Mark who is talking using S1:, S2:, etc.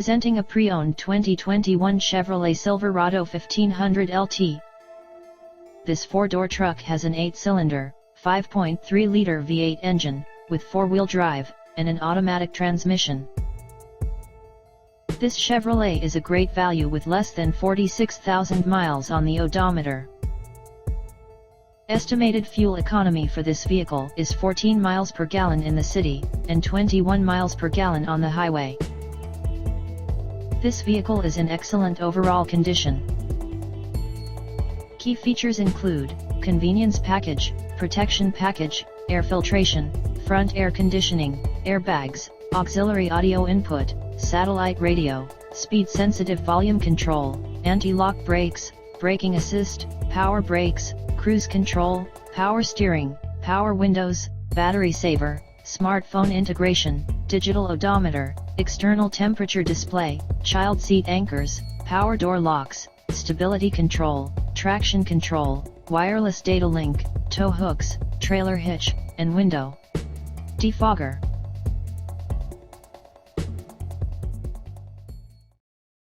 S1: Presenting a pre-owned 2021 Chevrolet Silverado 1500 LT. This four-door truck has an 8-cylinder, 5.3-liter V8 engine, with four-wheel drive, and an automatic transmission. This Chevrolet is a great value with less than 46,000 miles on the odometer. Estimated fuel economy for this vehicle is 14 miles per gallon in the city, and 21 miles per gallon on the highway. This vehicle is in excellent overall condition. Key features include convenience package, protection package, air filtration, front air conditioning, airbags, auxiliary audio input, satellite radio, speed-sensitive volume control, anti-lock brakes, braking assist, power brakes, cruise control, power steering, power windows, battery saver, smartphone integration, digital odometer, external temperature display, child seat anchors, power door locks, stability control, traction control, wireless data link, tow hooks, trailer hitch, and window defogger.